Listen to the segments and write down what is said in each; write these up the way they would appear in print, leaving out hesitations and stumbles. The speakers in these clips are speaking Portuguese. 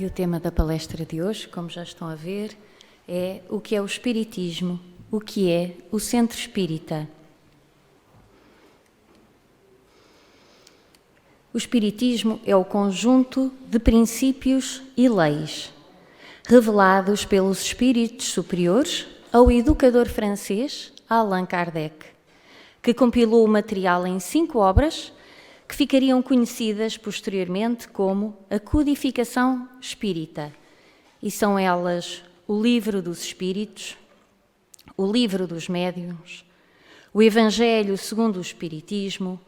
E o tema da palestra de hoje, como já estão a ver, é o que é o Espiritismo, o que é o Centro Espírita. O Espiritismo é o conjunto de princípios e leis revelados pelos espíritos superiores ao educador francês Allan Kardec, que compilou o material em 5 obras que ficariam conhecidas posteriormente como a Codificação Espírita. E são elas o Livro dos Espíritos, o Livro dos Médiuns, o Evangelho segundo o Espiritismo,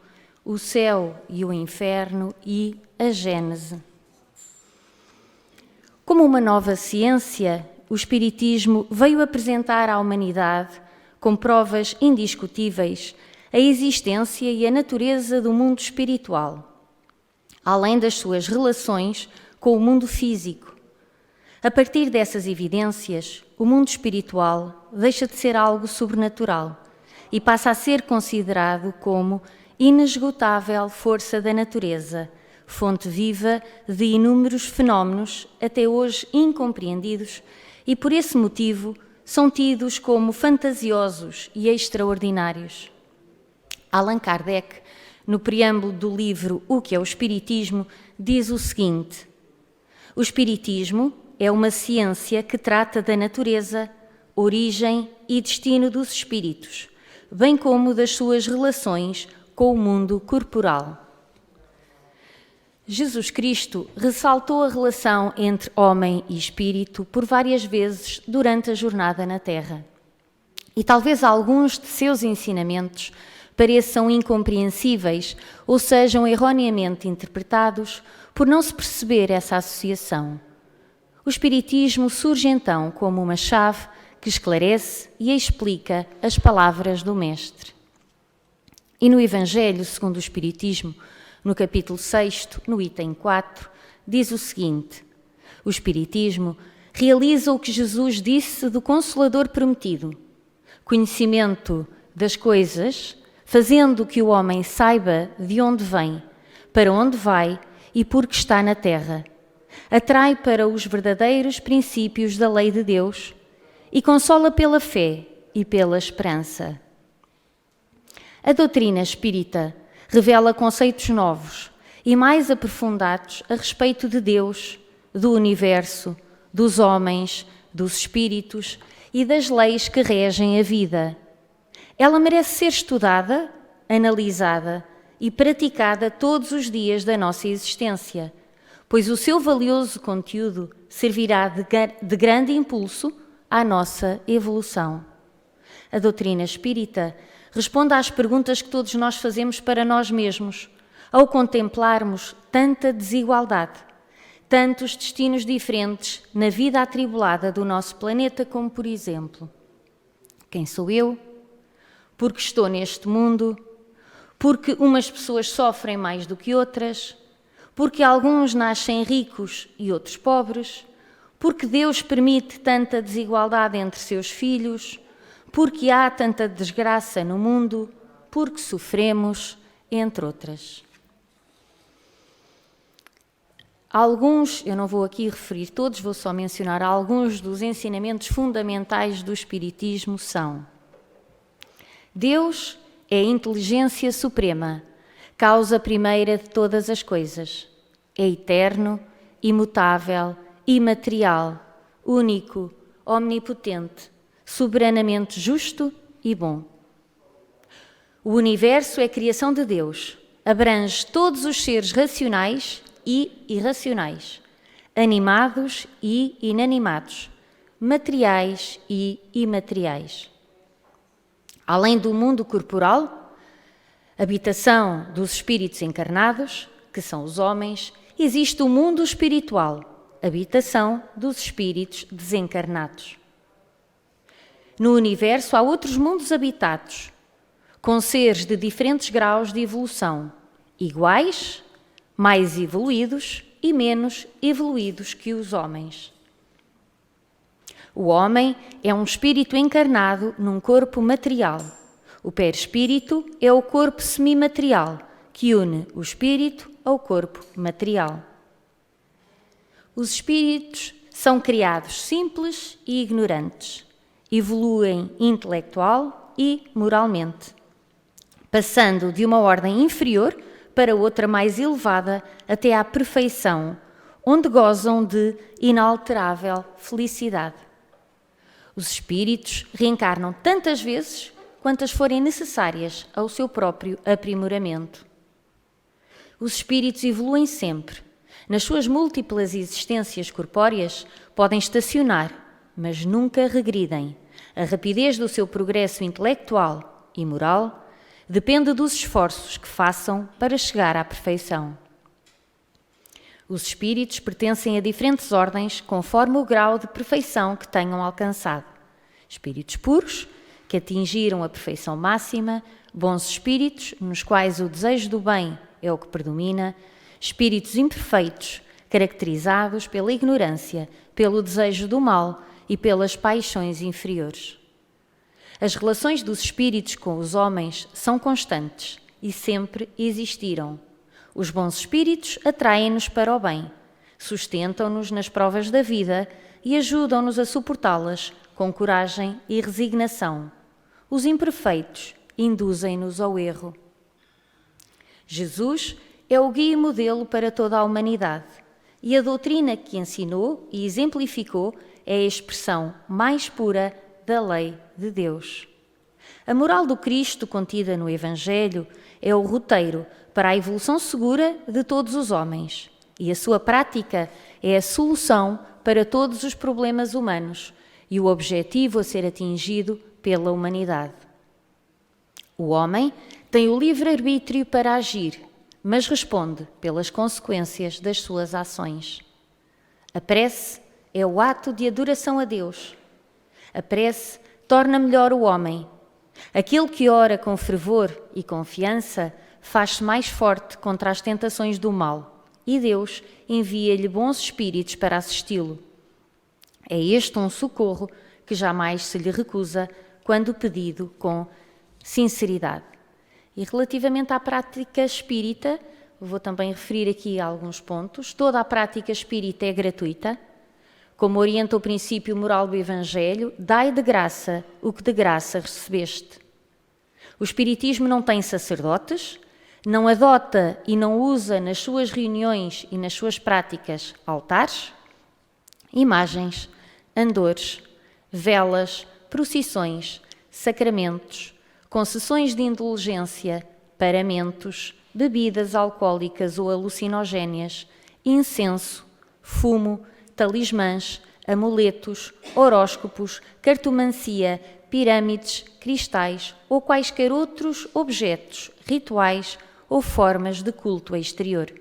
o Céu e o Inferno e a Gênese. Como uma nova ciência, o Espiritismo veio apresentar à humanidade, com provas indiscutíveis, a existência e a natureza do mundo espiritual, além das suas relações com o mundo físico. A partir dessas evidências, o mundo espiritual deixa de ser algo sobrenatural e passa a ser considerado como inesgotável força da natureza, fonte viva de inúmeros fenómenos até hoje incompreendidos e, por esse motivo, são tidos como fantasiosos e extraordinários. Allan Kardec, no preâmbulo do livro O que é o Espiritismo, diz o seguinte: o Espiritismo é uma ciência que trata da natureza, origem e destino dos espíritos, bem como das suas relações com o mundo corporal. Jesus Cristo ressaltou a relação entre homem e espírito por várias vezes durante a jornada na Terra. E talvez alguns de seus ensinamentos pareçam incompreensíveis ou sejam erroneamente interpretados por não se perceber essa associação. O Espiritismo surge então como uma chave que esclarece e explica as palavras do Mestre. E no Evangelho segundo o Espiritismo, no capítulo 6, no item 4, diz o seguinte: o Espiritismo realiza o que Jesus disse do Consolador prometido, conhecimento das coisas, fazendo que o homem saiba de onde vem, para onde vai e por que está na terra. Atrai para os verdadeiros princípios da lei de Deus e consola pela fé e pela esperança. A doutrina espírita revela conceitos novos e mais aprofundados a respeito de Deus, do universo, dos homens, dos espíritos e das leis que regem a vida. Ela merece ser estudada, analisada e praticada todos os dias da nossa existência, pois o seu valioso conteúdo servirá de grande impulso à nossa evolução. A doutrina espírita responde às perguntas que todos nós fazemos para nós mesmos, ao contemplarmos tanta desigualdade, tantos destinos diferentes na vida atribulada do nosso planeta, como por exemplo: quem sou eu? Porque estou neste mundo? Porque umas pessoas sofrem mais do que outras? Porque alguns nascem ricos e outros pobres? Porque Deus permite tanta desigualdade entre seus filhos? Porque há tanta desgraça no mundo? Porque sofremos, entre outras. Alguns, eu não vou aqui referir todos, vou só mencionar alguns dos ensinamentos fundamentais do Espiritismo são: Deus é a inteligência suprema, causa primeira de todas as coisas. É eterno, imutável, imaterial, único, omnipotente, soberanamente justo e bom. O universo é criação de Deus, abrange todos os seres racionais e irracionais, animados e inanimados, materiais e imateriais. Além do mundo corporal, habitação dos espíritos encarnados, que são os homens, existe o mundo espiritual, habitação dos espíritos desencarnados. No universo há outros mundos habitados, com seres de diferentes graus de evolução, iguais, mais evoluídos e menos evoluídos que os homens. O homem é um espírito encarnado num corpo material. O perispírito é o corpo semimaterial, que une o espírito ao corpo material. Os espíritos são criados simples e ignorantes, evoluem intelectual e moralmente, passando de uma ordem inferior para outra mais elevada até à perfeição, onde gozam de inalterável felicidade. Os espíritos reencarnam tantas vezes quantas forem necessárias ao seu próprio aprimoramento. Os espíritos evoluem sempre. Nas suas múltiplas existências corpóreas, podem estacionar, mas nunca regridem. A rapidez do seu progresso intelectual e moral depende dos esforços que façam para chegar à perfeição. Os espíritos pertencem a diferentes ordens conforme o grau de perfeição que tenham alcançado. Espíritos puros, que atingiram a perfeição máxima, bons espíritos, nos quais o desejo do bem é o que predomina, espíritos imperfeitos, caracterizados pela ignorância, pelo desejo do mal e pelas paixões inferiores. As relações dos espíritos com os homens são constantes e sempre existiram. Os bons espíritos atraem-nos para o bem, sustentam-nos nas provas da vida e ajudam-nos a suportá-las com coragem e resignação. Os imperfeitos induzem-nos ao erro. Jesus é o guia e modelo para toda a humanidade, e a doutrina que ensinou e exemplificou é a expressão mais pura da lei de Deus. A moral do Cristo contida no Evangelho é o roteiro para a evolução segura de todos os homens, e a sua prática é a solução para todos os problemas humanos e o objetivo a ser atingido pela humanidade. O homem tem o livre-arbítrio para agir, mas responde pelas consequências das suas ações. A prece é o ato de adoração a Deus. A prece torna melhor o homem. Aquele que ora com fervor e confiança faz-se mais forte contra as tentações do mal, e Deus envia-lhe bons espíritos para assisti-lo. É este um socorro que jamais se lhe recusa quando pedido com sinceridade. E relativamente à prática espírita, vou também referir aqui alguns pontos. Toda a prática espírita é gratuita. Como orienta o princípio moral do Evangelho, dai de graça o que de graça recebeste. O espiritismo não tem sacerdotes, não adota e não usa nas suas reuniões e nas suas práticas altares, imagens, andores, velas, procissões, sacramentos, concessões de indulgência, paramentos, bebidas alcoólicas ou alucinogéneas, incenso, fumo, talismãs, amuletos, horóscopos, cartomancia, pirâmides, cristais ou quaisquer outros objetos, rituais ou formas de culto exterior.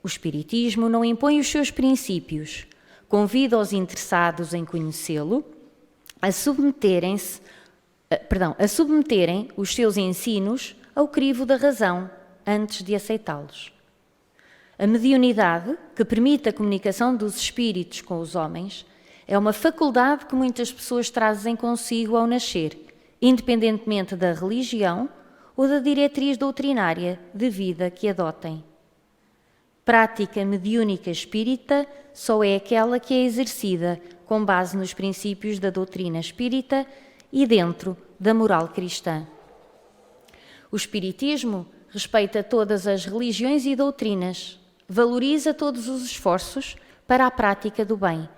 O Espiritismo não impõe os seus princípios, convida os interessados em conhecê-lo a submeterem os seus ensinos ao crivo da razão antes de aceitá-los. A mediunidade, que permite a comunicação dos espíritos com os homens, é uma faculdade que muitas pessoas trazem consigo ao nascer, independentemente da religião ou da diretriz doutrinária de vida que adotem. Prática mediúnica espírita só é aquela que é exercida com base nos princípios da doutrina espírita e dentro da moral cristã. O Espiritismo respeita todas as religiões e doutrinas, valoriza todos os esforços para a prática do bem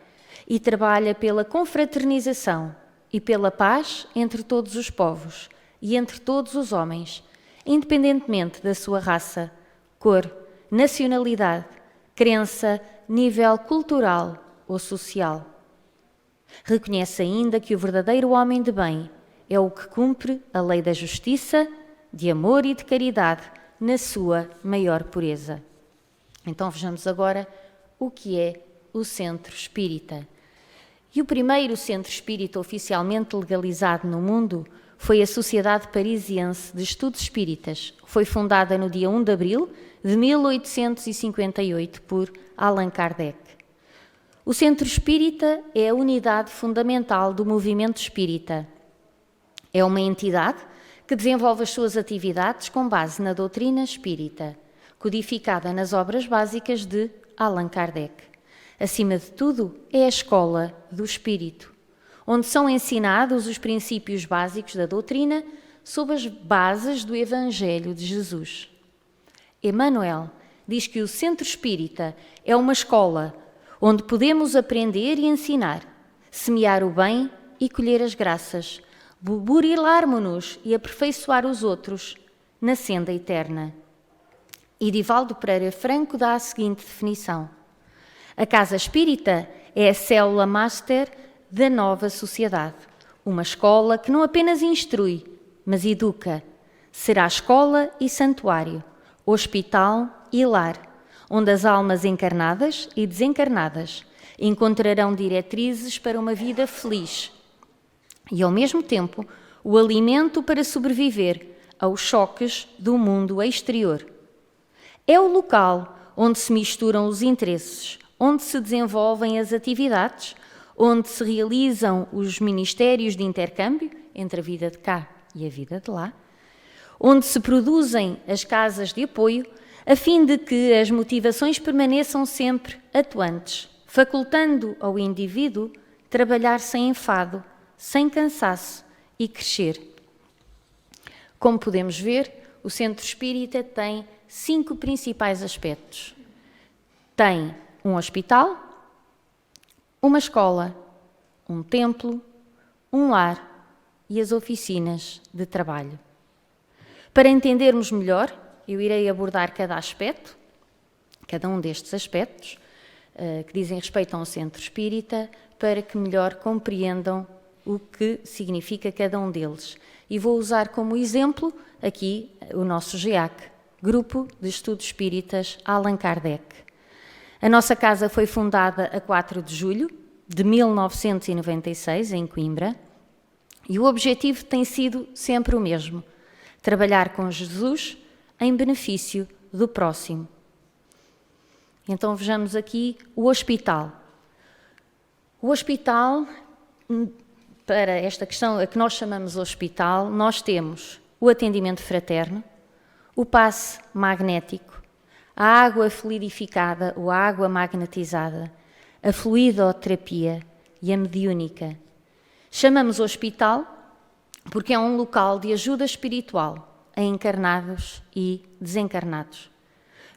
e trabalha pela confraternização e pela paz entre todos os povos e entre todos os homens, independentemente da sua raça, cor, nacionalidade, crença, nível cultural ou social. Reconhece ainda que o verdadeiro homem de bem é o que cumpre a lei da justiça, de amor e de caridade na sua maior pureza. Então vejamos agora o que é o Centro Espírita. E o primeiro centro espírita oficialmente legalizado no mundo foi a Sociedade Parisiense de Estudos Espíritas. Foi fundada no dia 1 de abril de 1858 por Allan Kardec. O Centro Espírita é a unidade fundamental do movimento espírita. É uma entidade que desenvolve as suas atividades com base na doutrina espírita, codificada nas obras básicas de Allan Kardec. Acima de tudo, é a escola do espírito, onde são ensinados os princípios básicos da doutrina sob as bases do Evangelho de Jesus. Emmanuel diz que o Centro Espírita é uma escola onde podemos aprender e ensinar, semear o bem e colher as graças, burilarmo-nos e aperfeiçoar os outros na senda eterna. E Divaldo Pereira Franco dá a seguinte definição: a Casa Espírita é a célula master da nova sociedade, uma escola que não apenas instrui, mas educa. Será escola e santuário, hospital e lar, onde as almas encarnadas e desencarnadas encontrarão diretrizes para uma vida feliz e, ao mesmo tempo, o alimento para sobreviver aos choques do mundo exterior. É o local onde se misturam os interesses, onde se desenvolvem as atividades, onde se realizam os ministérios de intercâmbio entre a vida de cá e a vida de lá, onde se produzem as casas de apoio, a fim de que as motivações permaneçam sempre atuantes, facultando ao indivíduo trabalhar sem enfado, sem cansaço e crescer. Como podemos ver, o Centro Espírita tem 5 principais aspectos. Tem um hospital, uma escola, um templo, um lar e as oficinas de trabalho. Para entendermos melhor, eu irei abordar cada aspecto, cada um destes aspectos, que dizem respeito ao Centro Espírita, para que melhor compreendam o que significa cada um deles. E vou usar como exemplo aqui o nosso GEAC, Grupo de Estudos Espíritas Allan Kardec. A nossa casa foi fundada a 4 de julho de 1996, em Coimbra, e o objetivo tem sido sempre o mesmo: trabalhar com Jesus em benefício do próximo. Então vejamos aqui o hospital. O hospital, para esta questão a que nós chamamos hospital, nós temos o atendimento fraterno, o passe magnético, a água fluidificada ou a água magnetizada, a fluidoterapia e a mediúnica. Chamamos hospital porque é um local de ajuda espiritual a encarnados e desencarnados.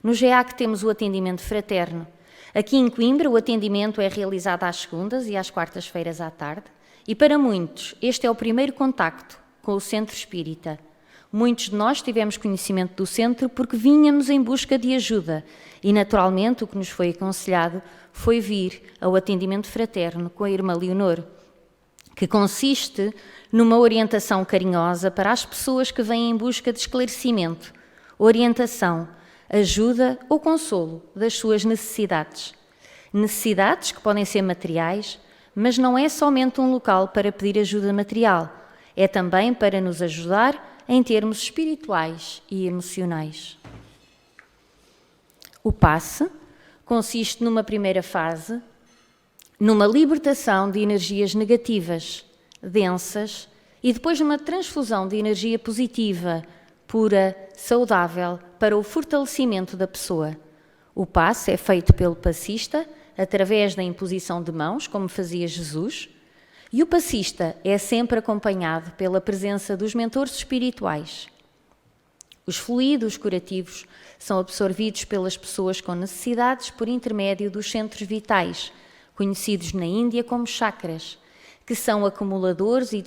No GEAC temos o atendimento fraterno. Aqui em Coimbra o atendimento é realizado às segundas e às quartas-feiras à tarde e para muitos este é o primeiro contacto com o Centro Espírita. Muitos de nós tivemos conhecimento do centro porque vínhamos em busca de ajuda e, naturalmente, o que nos foi aconselhado foi vir ao atendimento fraterno com a irmã Leonor, que consiste numa orientação carinhosa para as pessoas que vêm em busca de esclarecimento, orientação, ajuda ou consolo das suas necessidades. Necessidades que podem ser materiais, mas não é somente um local para pedir ajuda material, é também para nos ajudar em termos espirituais e emocionais. O passe consiste numa primeira fase, numa libertação de energias negativas, densas, e depois numa transfusão de energia positiva, pura, saudável, para o fortalecimento da pessoa. O passe é feito pelo passista, através da imposição de mãos, como fazia Jesus, e o passista é sempre acompanhado pela presença dos mentores espirituais. Os fluidos curativos são absorvidos pelas pessoas com necessidades por intermédio dos centros vitais, conhecidos na Índia como chakras, que são acumuladores e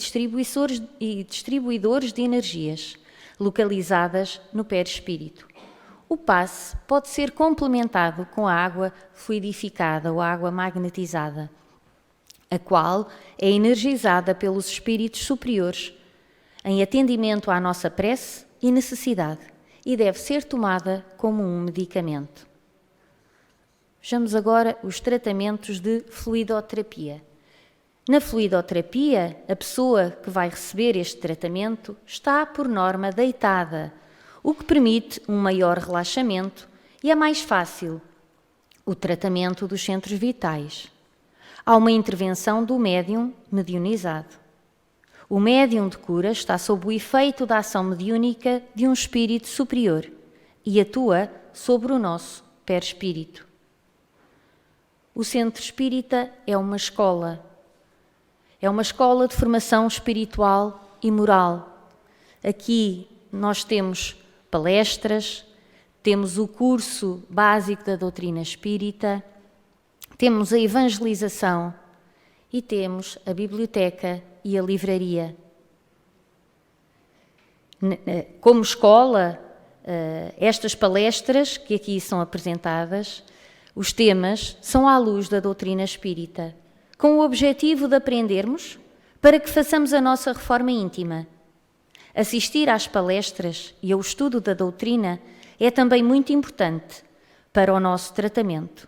distribuidores de energias, localizadas no perispírito. O passe pode ser complementado com a água fluidificada ou água magnetizada, a qual é energizada pelos espíritos superiores em atendimento à nossa prece e necessidade e deve ser tomada como um medicamento. Vejamos agora os tratamentos de fluidoterapia. Na fluidoterapia, a pessoa que vai receber este tratamento está, por norma, deitada, o que permite um maior relaxamento e é mais fácil o tratamento dos centros vitais. Há uma intervenção do médium mediunizado. O médium de cura está sob o efeito da ação mediúnica de um espírito superior e atua sobre o nosso perispírito. o Centro Espírita é uma escola. É uma escola de formação espiritual e moral. Aqui nós temos palestras, temos o curso básico da doutrina espírita, temos a evangelização e temos a biblioteca e a livraria. Como escola, estas palestras que aqui são apresentadas, os temas são à luz da doutrina espírita, com o objetivo de aprendermos para que façamos a nossa reforma íntima. Assistir às palestras e ao estudo da doutrina é também muito importante para o nosso tratamento.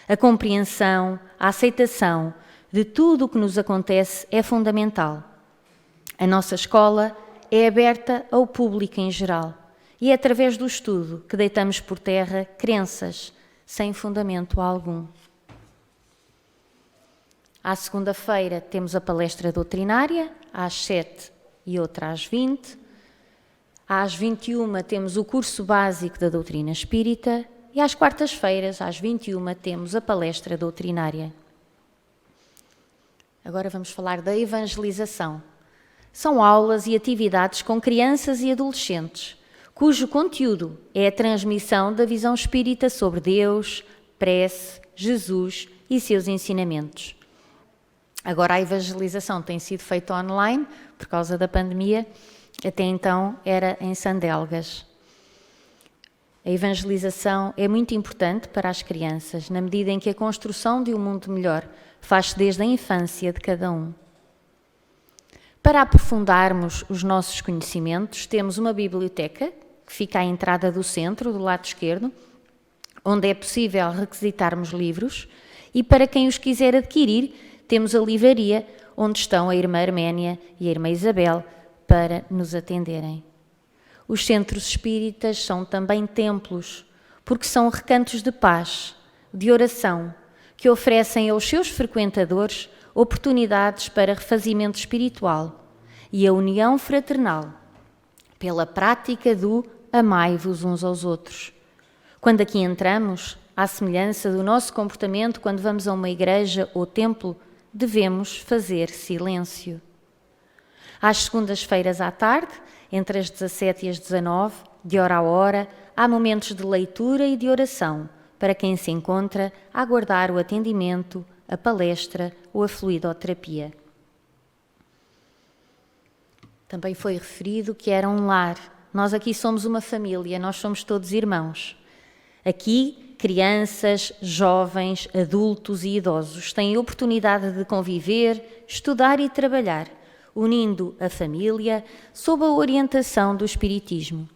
A compreensão, a aceitação de tudo o que nos acontece é fundamental. A nossa escola é aberta ao público em geral e é através do estudo que deitamos por terra crenças sem fundamento algum. À segunda-feira temos a palestra doutrinária, às 7 e outra às 20. Às 21 temos o curso básico da doutrina espírita e às quartas-feiras, às 21, temos a palestra doutrinária. Agora vamos falar da evangelização. São aulas e atividades com crianças e adolescentes, cujo conteúdo é a transmissão da visão espírita sobre Deus, prece, Jesus e seus ensinamentos. Agora a evangelização tem sido feita online por causa da pandemia, até então era em Sandelgas. A evangelização é muito importante para as crianças, na medida em que a construção de um mundo melhor faz-se desde a infância de cada um. Para aprofundarmos os nossos conhecimentos, temos uma biblioteca, que fica à entrada do centro, do lado esquerdo, onde é possível requisitarmos livros, e para quem os quiser adquirir, temos a livraria, onde estão a Irmã Arménia e a Irmã Isabel, para nos atenderem. Os centros espíritas são também templos, porque são recantos de paz, de oração, que oferecem aos seus frequentadores oportunidades para refazimento espiritual e a união fraternal, pela prática do amai-vos uns aos outros. Quando aqui entramos, à semelhança do nosso comportamento quando vamos a uma igreja ou templo, devemos fazer silêncio. Às segundas-feiras à tarde, entre as 17 e as 19, de hora a hora, há momentos de leitura e de oração para quem se encontra a aguardar o atendimento, a palestra ou a fluidoterapia. Também foi referido que era um lar. Nós aqui somos uma família, nós somos todos irmãos. Aqui, crianças, jovens, adultos e idosos têm oportunidade de conviver, estudar e trabalhar, unindo a família sob a orientação do Espiritismo.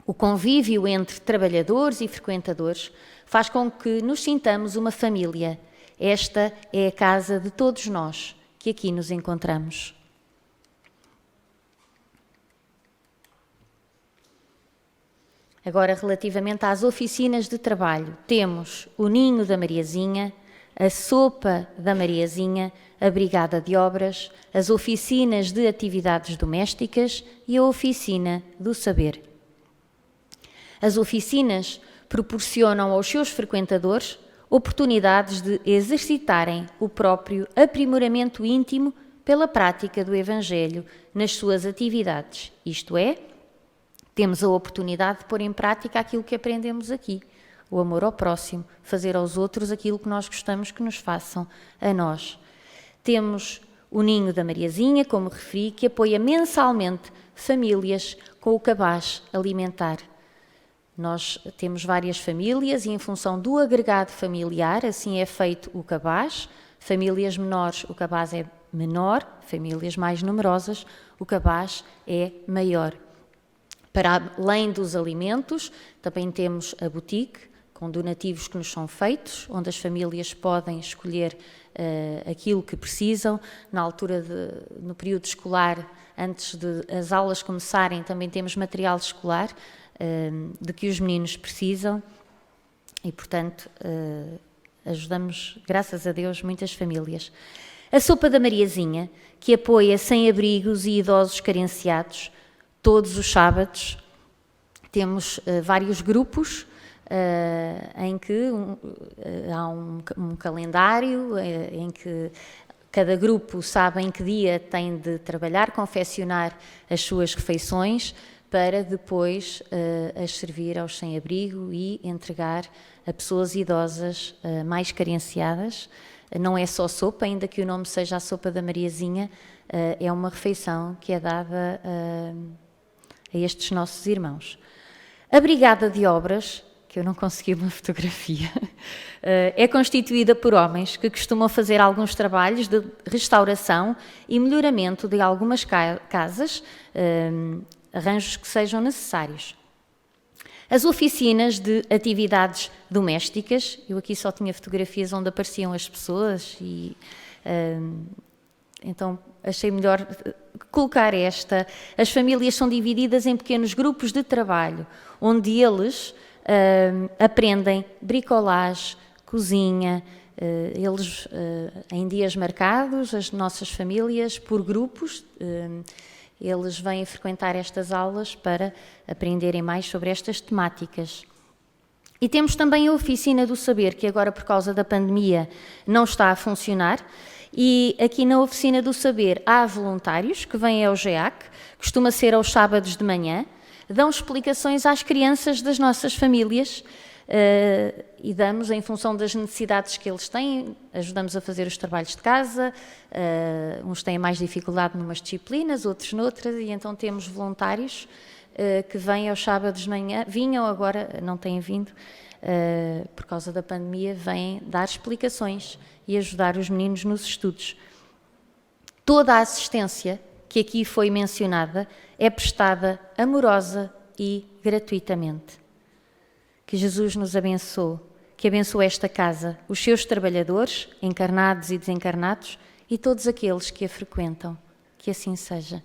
O convívio entre trabalhadores e frequentadores faz com que nos sintamos uma família. Esta é a casa de todos nós que aqui nos encontramos. Agora, relativamente às oficinas de trabalho, temos o Ninho da Mariazinha, a Sopa da Mariazinha, a Brigada de Obras, as oficinas de atividades domésticas e a Oficina do Saber. As oficinas proporcionam aos seus frequentadores oportunidades de exercitarem o próprio aprimoramento íntimo pela prática do Evangelho nas suas atividades, isto é, temos a oportunidade de pôr em prática aquilo que aprendemos aqui, o amor ao próximo, fazer aos outros aquilo que nós gostamos que nos façam a nós. Temos o Ninho da Mariazinha, como referi, que apoia mensalmente famílias com o cabaz alimentar. Nós temos várias famílias e em função do agregado familiar, assim é feito o cabaz. Famílias menores, o cabaz é menor, famílias mais numerosas, o cabaz é maior. Para além dos alimentos, também temos a boutique, com donativos que nos são feitos, onde as famílias podem escolher aquilo que precisam. Na altura, no período escolar, antes de as aulas começarem, também temos material escolar de que os meninos precisam e, portanto, ajudamos, graças a Deus, muitas famílias. A Sopa da Mariazinha, que apoia sem-abrigos e idosos carenciados. Todos os sábados temos vários grupos em que há um calendário em que cada grupo sabe em que dia tem de trabalhar, confeccionar as suas refeições para depois as servir aos sem-abrigo e entregar a pessoas idosas mais carenciadas. Não é só sopa, ainda que o nome seja a sopa da Mariazinha, é uma refeição que é dada a estes nossos irmãos. A Brigada de Obras, que eu não consegui uma fotografia, é constituída por homens que costumam fazer alguns trabalhos de restauração e melhoramento de algumas casas, arranjos que sejam necessários. As oficinas de atividades domésticas, eu aqui só tinha fotografias onde apareciam as pessoas e então achei melhor colocar esta. As famílias são divididas em pequenos grupos de trabalho, onde eles aprendem bricolagem, cozinha, eles em dias marcados, as nossas famílias, por grupos, eles vêm frequentar estas aulas para aprenderem mais sobre estas temáticas. E temos também a Oficina do Saber, que agora, por causa da pandemia, não está a funcionar. E aqui na Oficina do Saber há voluntários que vêm ao GEAC, costuma ser aos sábados de manhã, dão explicações às crianças das nossas famílias e damos, em função das necessidades que eles têm, ajudamos a fazer os trabalhos de casa, uns têm mais dificuldade numas disciplinas, outros noutras, e então temos voluntários que vêm aos sábados de manhã, vinham agora, não têm vindo, por causa da pandemia, vêm dar explicações e ajudar os meninos nos estudos. Toda a assistência que aqui foi mencionada é prestada amorosa e gratuitamente. Que Jesus nos abençoe, que abençoe esta casa, os seus trabalhadores, encarnados e desencarnados, e todos aqueles que a frequentam. Que assim seja.